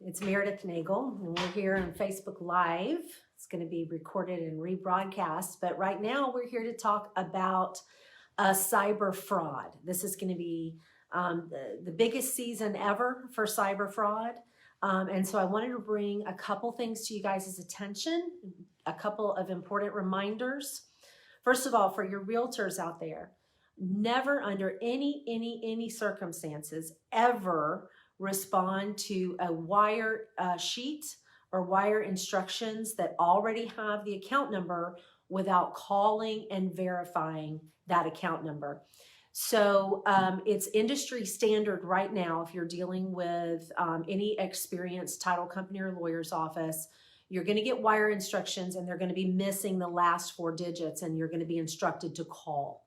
It's Meredith Nagel, and we're here on Facebook Live. It's going to be recorded and rebroadcast, but right now we're here to talk about cyber fraud. This is going to be the biggest season ever for cyber fraud. And so I wanted to bring a couple things to you guys' attention, a couple of important reminders. First of all, for your realtors out there, never under any circumstances ever respond to a wire sheet or wire instructions that already have the account number without calling and verifying that account number. So it's industry standard right now. If you're dealing with any experienced title company or lawyer's office, you're going to get wire instructions and they're going to be missing the last 4 digits, and you're going to be instructed to call.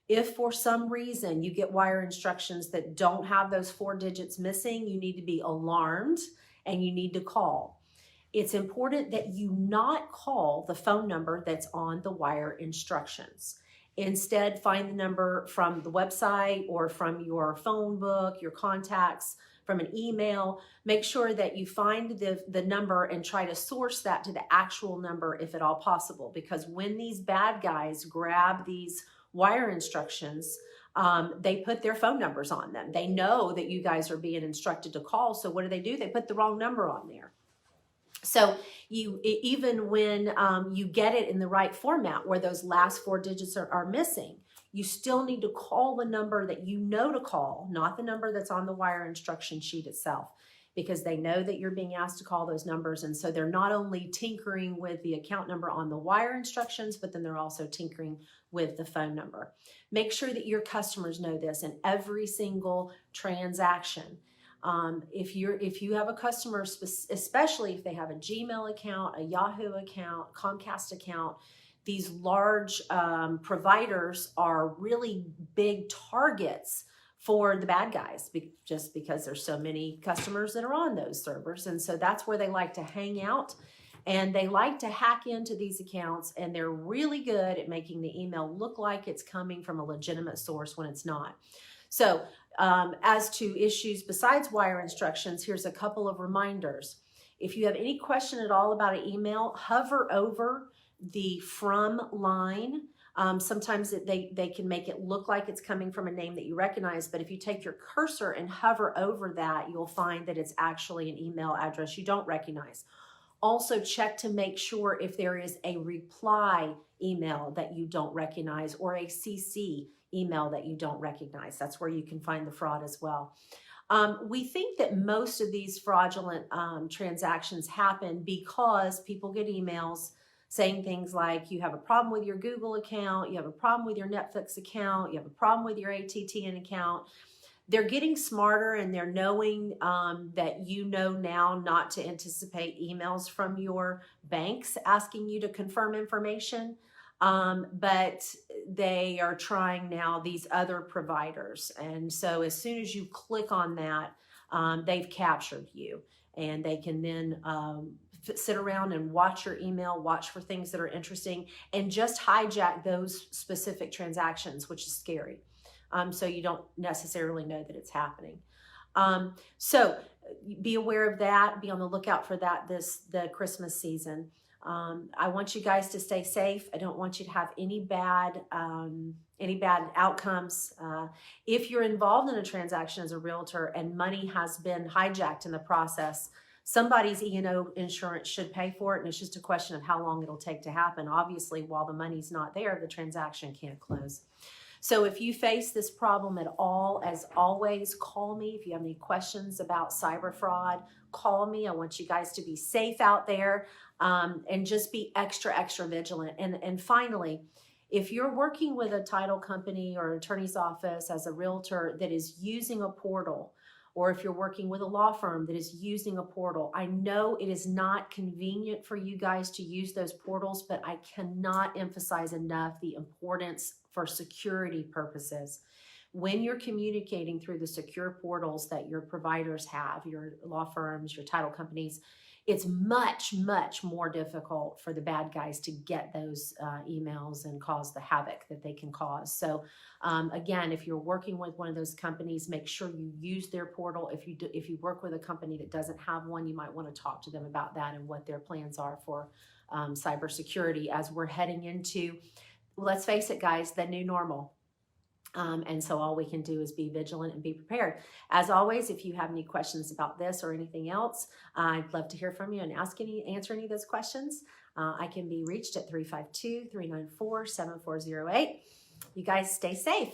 If for some reason you get wire instructions that don't have those 4 digits missing, you need to be alarmed and you need to call. It's important that you not call the phone number that's on the wire instructions. Instead, find the number from the website or from your phone book, your contacts, from an email. Make sure that you find the number and try to source that to the actual number if at all possible, because when these bad guys grab these wire instructions, they put their phone numbers on them. They know that you guys are being instructed to call, so what do? They put the wrong number on there. So even when you get it in the right format where those last 4 digits are missing, you still need to call the number that you know to call, not the number that's on the wire instruction sheet itself, because they know that you're being asked to call those numbers. And so they're not only tinkering with the account number on the wire instructions, but then they're also tinkering with the phone number. Make sure that your customers know this in every single transaction. If you have a customer, especially if they have a Gmail account, a Yahoo account, Comcast account, these large providers are really big targets for the bad guys, just because there's so many customers that are on those servers. And so that's where they like to hang out, and they like to hack into these accounts, and they're really good at making the email look like it's coming from a legitimate source when it's not. So as to issues besides wire instructions, here's a couple of reminders. If you have any question at all about an email, hover over the from line. Sometimes they can make it look like it's coming from a name that you recognize, but if you take your cursor and hover over that, you'll find that it's actually an email address you don't recognize. Also check to make sure if there is a reply email that you don't recognize or a CC email that you don't recognize. That's where you can find the fraud as well. We think that most of these fraudulent transactions happen because people get emails saying things like, you have a problem with your Google account, you have a problem with your Netflix account, you have a problem with your ATTN account. They're getting smarter, and they're knowing that you know now not to anticipate emails from your banks asking you to confirm information, but they are trying now these other providers. And so as soon as you click on that, they've captured you, and they can then sit around and watch your email, watch for things that are interesting, and just hijack those specific transactions, which is scary. So you don't necessarily know that it's happening. So be aware of that. Be on the lookout for that the Christmas season. I want you guys to stay safe. I don't want you to have any bad outcomes. If you're involved in a transaction as a realtor and money has been hijacked in the process, somebody's E&O insurance should pay for it, and it's just a question of how long it'll take to happen. Obviously, while the money's not there, the transaction can't close. So if you face this problem at all, as always, call me. If you have any questions about cyber fraud, call me. I want you guys to be safe out there, and just be extra vigilant. And finally, if you're working with a title company or attorney's office as a realtor that is using a portal, or if you're working with a law firm that is using a portal, I know it is not convenient for you guys to use those portals, but I cannot emphasize enough the importance for security purposes. When you're communicating through the secure portals that your providers have, your law firms, your title companies, it's much, much more difficult for the bad guys to get those emails and cause the havoc that they can cause. So again, if you're working with one of those companies, make sure you use their portal. If you work with a company that doesn't have one, you might want to talk to them about that and what their plans are for cybersecurity as we're heading into, let's face it, guys, the new normal. And so all we can do is be vigilant and be prepared. As always, if you have any questions about this or anything else, I'd love to hear from you and answer any of those questions. I can be reached at 352-394-7408. You guys stay safe.